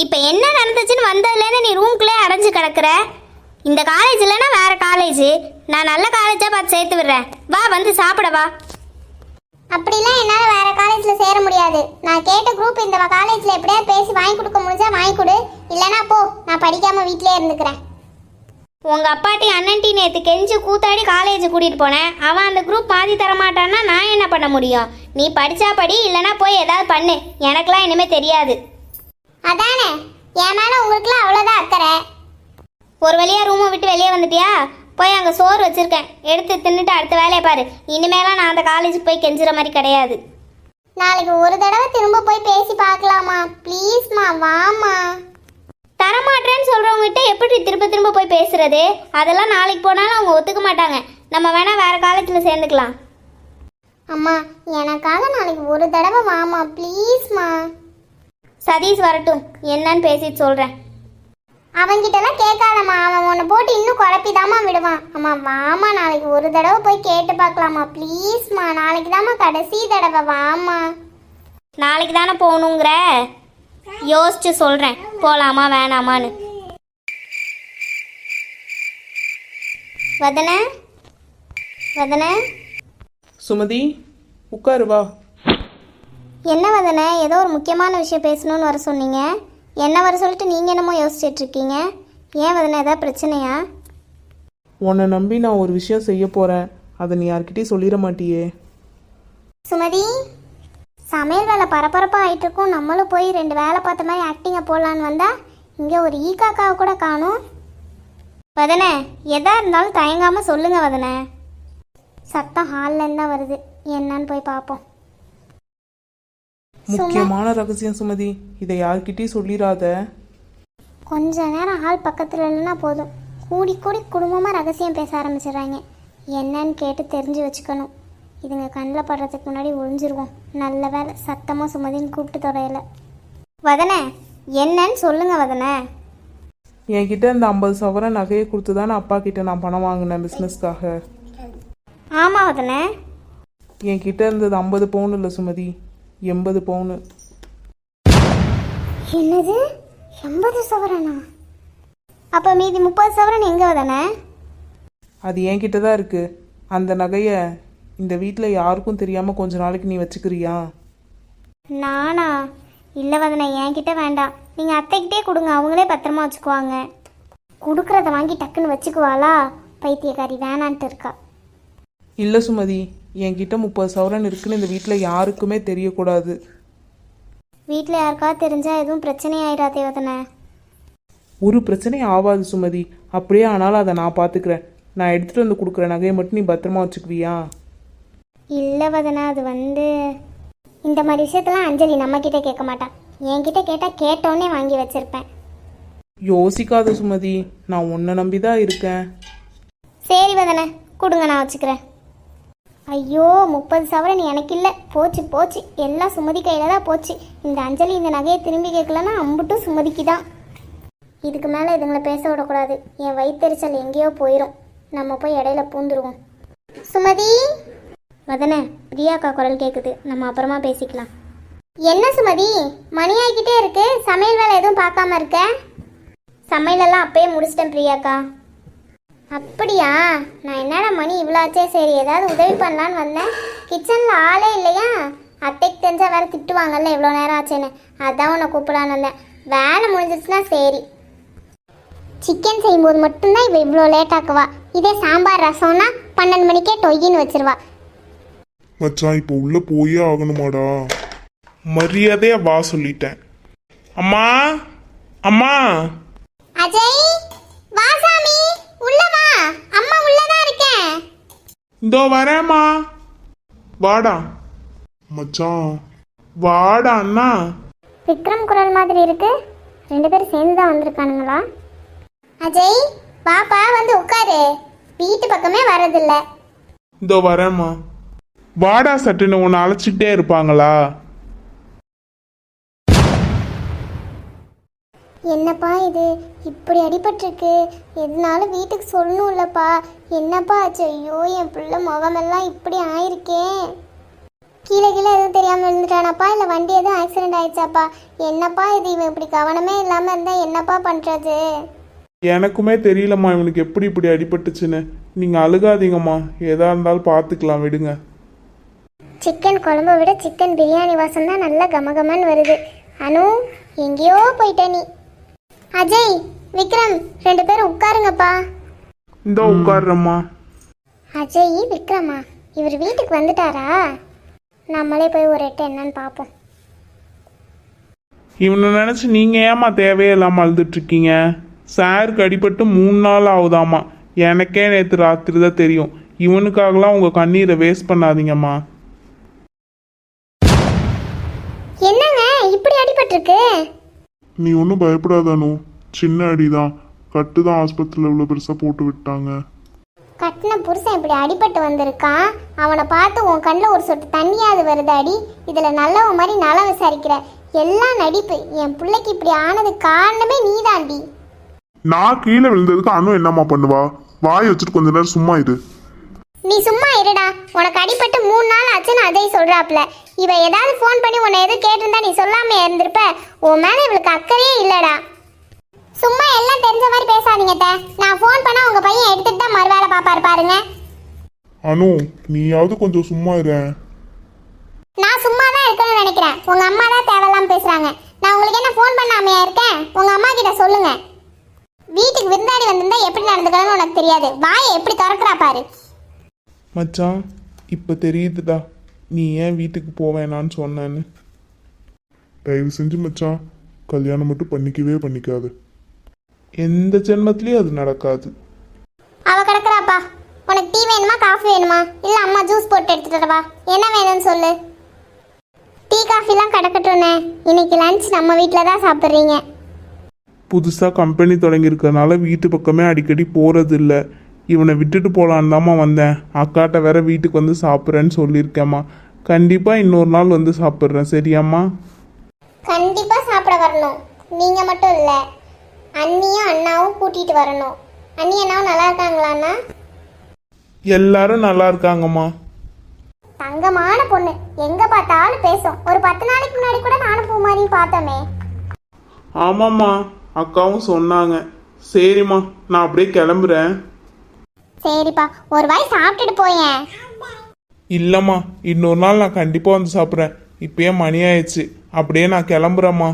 இப்போ என்ன நடந்துச்சுன்னு வந்ததுலேருந்து நீ ரூம்குள்ளே அடைஞ்சு கிடக்குற. இந்த காலேஜ் இல்லைன்னா வேற காலேஜ். நான் நல்ல காலேஜாக பார்த்து சேர்த்து விடுறேன். வா வந்து சாப்பிட வா. அப்படிலாம் என்னால் வேற காலேஜில் சேர முடியாது. நான் கேட்ட குரூப் இந்த காலேஜில் எப்படியா பேசி வாங்கி கொடுக்க முடிஞ்சா வாங்கி கொடு, இல்லைனா போ, நான் படிக்காமல் வீட்டிலே இருந்துக்கிறேன். உங்கள் அப்பாட்டி அண்ணன்ட்டி நேற்று கெஞ்சி கூத்தாடி காலேஜ் கூட்டிகிட்டு போனேன். அவன் அந்த குரூப் மாற்றி தரமாட்டான்னா நான் என்ன பண்ண முடியும்? நீ படித்தா படி, இல்லைனா போய் ஏதாவது பண்ணு. எனக்கெல்லாம் இனிமேல் தெரியாது. அதானே, என் மேலே உங்களுக்குலாம் அவ்வளோதான் அக்கறை. ஒரு வழியாக ரூமை விட்டு வெளியே வந்துட்டியா? போய் அங்கே சோறு வச்சுருக்கேன், எடுத்து தின்னுட்டு அடுத்த வேலையை பாரு. இனிமேலாம் நான் அந்த காலேஜுக்கு போய் கெஞ்சுற மாதிரி கிடையாது. நாளைக்கு ஒரு தடவை திரும்ப போய் பேசி பார்க்கலாமா? ப்ளீஸ்மா, வாமா. தரமாட்டேன்னு சொல்கிறவங்ககிட்ட எப்படி திரும்ப திரும்ப போய் பேசுறது? அதெல்லாம் நாளைக்கு போனாலும் அவங்க ஒத்துக்க மாட்டாங்க. நம்ம வேணால் வேறு காலேஜில் சேர்ந்துக்கலாம். அம்மா, எனக்காக நாளைக்கு ஒரு தடவை வாமா, ப்ளீஸ்மா. சதீஷ் வரட்டும், என்னன்னு பேசிட்டு சொல்கிறேன். அவன்கிட்டலாம் கேட்காதம்மா, அவன் உன்னை போட்டு இன்னும் குழப்பிதாம்மா விடுவான். அம்மா வாமா, நாளைக்கு ஒரு தடவை போய் கேட்டு பார்க்கலாமா ப்ளீஸ்மா. நாளைக்கு தாம்மா கடைசி தடவை, வாமா. நாளைக்கு தானே போகணுங்கிற, யோசிச்சு சொல்கிறேன் போகலாமா வேணாமான்னு. வதன வதன. சுமதி, உட்காரு வா. என்ன வதன, ஏதோ ஒரு முக்கியமான விஷயம் பேசணும்னு வர சொன்னீங்க. என்ன வர சொல்லிட்டு நீங்கள் என்னமோ யோசிச்சுட்டு இருக்கீங்க. ஏன் வதன, ஏதாவது பிரச்சனையா? உன்னை நம்பி நான் ஒரு விஷயம் செய்ய போகிறேன். அதை நீ யார்கிட்டயும் சொல்லிட மாட்டியே. சுமதி, சமையல் வேலை பரபரப்பாக ஆகிட்டு இருக்கும். நம்மளும் போய் 2 வேலை பார்த்த மாதிரி ஆக்டிங்கை போடலான்னு வந்தா இங்கே ஒரு ஈக்காக்காவை கூட காணும். வதன, எதா இருந்தாலும் தயங்காமல் சொல்லுங்கள் வதன. சத்தம் ஹால்லேருந்து தான் வருது, என்னன்னு போய் பார்ப்போம். முக்கியமான ரகசியம் சுமதி, இதை யார்கிட்டயும் சொல்லிடாத. கொஞ்ச நேரம் ஹால் பக்கத்தில் இல்லைன்னா போதும், கூடி கூடி குடும்பமாக ரகசியம் பேச ஆரம்பிச்சிடுறாங்க. என்னன்னு கேட்டு தெரிஞ்சு வச்சுக்கணும். இதுங்க கண்ணில் படுறதுக்கு முன்னாடி ஒழிஞ்சிருவோம். நல்ல வேலை சத்தமாக சுமதின்னு கூப்பிட்டு தொடையில. வதன, என்னன்னு சொல்லுங்க வதன. என்கிட்ட இந்த 50 சவரன் நகையை கொடுத்து தானே அப்பா கிட்ட நான் பணம் வாங்கினேன் பிஸ்னஸ்க்காக. ஆமாம் வதன. என்கிட்ட இருந்தது 50 பவுன் இல்லை சுமதி, 80 பவுனு. என்னது, 80 சவரனா? அப்போ மீதி 30 சவரன் எங்கே வதன? அது என்கிட்ட தான் இருக்கு. அந்த நகையை இந்த வீட்டில் யாருக்கும் தெரியாமல் கொஞ்ச நாளைக்கு நீ வச்சுக்கிறியா? நானா? இல்லை வதன, என்கிட்ட வேண்டாம். நீங்கள் அத்தைக்கிட்டே கொடுங்க, அவங்களே பத்திரமா வச்சுக்குவாங்க. கொடுக்குறத வாங்கி டக்குன்னு வச்சுக்குவாளா? பைத்தியக்காரி, வேணான்ட்டு இருக்கா. இல்லை சுமதி, என்கிட்ட 30 சவரன் இருக்குன்னு இந்த வீட்டில் யாருக்குமே தெரியக்கூடாது. வீட்டில் யாருக்காவது தெரிஞ்சால் எதுவும் பிரச்சனை ஆயிடாதே வதன. ஒரு பிரச்சனையும் ஆகாது சுமதி. அப்படியே ஆனாலும் அதை நான் பார்த்துக்கிறேன். நான் எடுத்துகிட்டு வந்து கொடுக்குற நகையை மட்டும் நீ பத்திரமா வச்சுக்குவியா? இல்லை வதனா, அது இந்த மாதிரி விஷயத்தெல்லாம் அஞ்சலி நம்மக்கிட்ட கேட்க மாட்டான். என்கிட்ட கேட்டால் கேட்டோன்னே வாங்கி வச்சிருப்பேன். யோசிக்காத சுமதி, நான் உன்னை நம்பி தான் இருக்கேன். சரி வதன, கொடுங்க, நான் வச்சுக்கிறேன். ஐயோ, 30 சவரன் எனக்கு இல்லை. போச்சு போச்சு, எல்லாம் சுமதி கையில் தான் போச்சு. இந்த அஞ்சலி இந்த நகையை திரும்பி கேட்கலன்னா அம்புட்டும் சுமதிக்கு தான். இதுக்கு மேலே இதுங்களை பேச விடக்கூடாது. என் வயிற்றுச்சல் எங்கேயோ போயிடும். நம்ம போய் இடையில பூந்துருவோம். சுமதி. வதன, பிரியாக்கா குரல் கேட்குது, நம்ம அப்புறமா பேசிக்கலாம். என்ன சுமதி, மணி ஆகிக்கிட்டே இருக்கு, சமையல் வேலை எதுவும் பார்க்காம இருக்க? சமையலெல்லாம் அப்பயே முடிச்சிட்டேன் பிரியாக்கா. அப்படியா? நான் என்னடா மணி இவ்வளோ ஆச்சே, சரி ஏதாவது உதவி பண்ணலான்னு வந்தேன். கிச்சனில் ஆளே இல்லையா? அத்தைக்கு தெரிஞ்சால் வேறு திட்டுவாங்கல்ல இவ்வளோ நேரம் ஆச்சேன்னு, அதான் உன்னை கூப்பிடான்னு வந்தேன். வேலை முடிஞ்சிச்சுன்னா சரி. சிக்கன் செய்யும்போது மட்டும்தான் இவள் இவ்வளோ லேட்டாக்குவா. இதே சாம்பார் ரசம்னா 12 மணிக்கே டொய்யின்னு வச்சிருவா. மச்சான், இப்போ உள்ள போயே ஆகணுமாடா? மரியாதையா வா சொல்லிட்டேன். அம்மா, அம்மா. அஜய், வா சாமி, உள்ள வா. அம்மா உள்ளதான் இருக்கேன். இதோ வரேம்மா. வாடா மச்சான், வாடா அண்ணா. விக்ரம் குரல் மாதிரி இருக்கு. 2 பேரும் சேர்ந்து தான் வந்திருக்கானுங்களா? அஜய், பாப்பா வந்து உட்காரு. வீட்டு பக்கமே வரதில்ல. இதோ வரேம்மா. வாடா சட்டுன்னு உன்னை அழைச்சிக்கிட்டே இருப்பாங்களா? என்னப்பா இது இப்படி அடிபட்டிருக்கு? எதுனாலும் வீட்டுக்கு சொல்லணும்லப்பா. என்னப்பா ஆச்சு? ஐயோ, என் பிள்ளை முகமெல்லாம் இப்படி ஆயிருக்கே. கீழே கீழே எதுவும் தெரியாமல் விழுந்துட்டானப்பா இல்லை வண்டி எதுவும் ஆக்சிடென்ட் ஆயிடுச்சாப்பா? என்னப்பா இது, இவன் இப்படி கவனமே இல்லாமல் இருந்தால் என்னப்பா பண்ணுறது? எனக்குமே தெரியலம்மா இவனுக்கு எப்படி இப்படி அடிபட்டுச்சுன்னு. நீங்கள் அழுகாதீங்கம்மா, எதா இருந்தாலும் பார்த்துக்கலாம், விடுங்க. சிக்கன் குழம்பை விட சிக்கன் பிரியாணி வாசம் தான் நல்லா கமகமன்னு வருது. அனு, எங்கேயோ போயிட்ட நீ. அஜய், விக்ரம், 2 பேரும் உட்காருங்கப்பா. இந்த உட்கார்றம்மா. அஜய், விக்ரமா, இவர் வீட்டுக்கு வந்துட்டாரா? நம்மளே போய் ஒரு எட்டு என்னன்னு பார்ப்போம். இவனை நினச்சி நீங்கள் ஏம்மா தேவையில்லாமல் அழுதுட்ருக்கீங்க? சாருக்கு அடிபட்டு 3 நாள் ஆகுதாம்மா. எனக்கே நேற்று ராத்திரி தான் தெரியும். இவனுக்காகலாம் உங்கள் கண்ணீரை வேஸ்ட் பண்ணாதீங்கம்மா. என்னங்க இப்படி அடிபட்டிருக்கு? நீ ஒன்றும் பயப்படாதானோ, சின்ன அடிதான், கட்டு தான் ஆஸ்பத்திரியில் இவ்வளோ பெருசாக போட்டு விட்டாங்க. கட்டின புருஷன் இப்படி அடிபட்டு வந்திருக்கான். அவனை பார்த்து உன் கண்ணில் ஒரு சொட்டு தண்ணியாவது வருது அடி. இதில் நல்லவன் மாதிரி நலம் விசாரிக்கிற. எல்லாம் நடிப்பு. என் பிள்ளைக்கு இப்படி ஆனது காரணமே நீதாண்டி. நான் கீழே விழுந்ததுக்கு அனு என்னம்மா பண்ணுவா? வாய் வச்சுட்டு கொஞ்ச நேரம் சும்மா இரு. நீ சும்மா இருடா. உனக்கு அடிபட்டு 3 நாள் ஆச்சுன்னு அஜய் சொல்றாப்ல. இவ ஏதாவது ஃபோன் பண்ணி உன்னை எதுவும் கேட்டிருந்தா நீ சொல்லாம இருந்திருப்ப. உன் மேல இவளுக்கு அக்கறையே இல்லடா. சும்மா எல்லாம் தெரிஞ்ச மாதிரி பேசாதீங்க. நான் ஃபோன் பண்ணா உங்க பையன் எடுத்துட்டு தான் மறுவேளை பாப்பாரு பாருங்க. அனு, நீயாவது கொஞ்சம் சும்மா இரு. நான் சும்மா தான் இருக்கணும்னு நினைக்கிறேன். உங்க அம்மா தான் தேவையில்லாம பேசுறாங்க. நான் உங்களுக்கு என்ன ஃபோன் பண்ணாமையா இருக்கேன்? உங்க அம்மா கிட்ட சொல்லுங்க. வீட்டுக்கு விருந்தாடி வந்திருந்தா எப்படி நடந்துக்கணும்னு உனக்கு தெரியாது. வாயை எப்படி திறக்கிறா பாரு. மச்சான், இப்போ தெரியுதுடா நீ ஏன் வீட்டுக்கு போவேனான்னு சொன்னேன்னு. தயவு செஞ்சு மச்சான், கல்யாணம் மட்டும் பண்ணிக்காது. எந்த ஜென்மத்திலையும் அது நடக்காது. அவ கிடக்குறாப்பா. உனக்கு டீ வேணுமா, காஃபி வேணுமா? இல்ல அம்மா ஜூஸ் போட்டு எடுத்துட்டு வா. என்ன வேணும்னு சொல்லு. டீ காஃபிலாம் கிடக்கட்டும்னே. இன்னைக்கு லஞ்ச் நம்ம வீட்டில் தான் சாப்பிட்றீங்க. புதுசாக கம்பெனி தொடங்கியிருக்கறனால வீட்டு பக்கமே அடிக்கடி போகிறது இல்லை. இவனை விட்டுட்டு போகலான்னு தாம்மா வந்தேன். அக்காட்ட வேற வீட்டுக்கு வந்து சாப்பிட்றேன்னு சொல்லியிருக்கேம்மா. கண்டிப்பாக இன்னொரு நாள் வந்து சாப்பிட்றேன், சரியாம்மா? கண்டிப்பா சாப்பிட வரணும். நீங்க மட்டும் இல்ல, அண்ணியும் அண்ணாவும் கூட்டிட்டு வரணும். அண்ணி அண்ணாவும் நல்லா இருக்காங்களாண்ணா? எல்லாரும் நல்லா இருக்காங்கம்மா. தங்கமான பொண்ணு, எங்க பார்த்தாலும் பேசும். ஒரு 10 நாளைக்கு முன்னாடி கூட நானும் பூமாரியும் பார்த்தோமே. ஆமாம்மா, அக்காவும் சொன்னாங்க. சரிம்மா, நான் அப்படியே கிளம்புறேன். சரிப்பா, ஒரு வாய் சாப்பிட்டுட்டு போயேன். இல்லைம்மா, இன்னொரு நாள் நான் கண்டிப்பாக வந்து சாப்பிட்றேன். இப்பயே மணி ஆயிடுச்சு. அப்படியே நான் கிளம்புறேம்மா.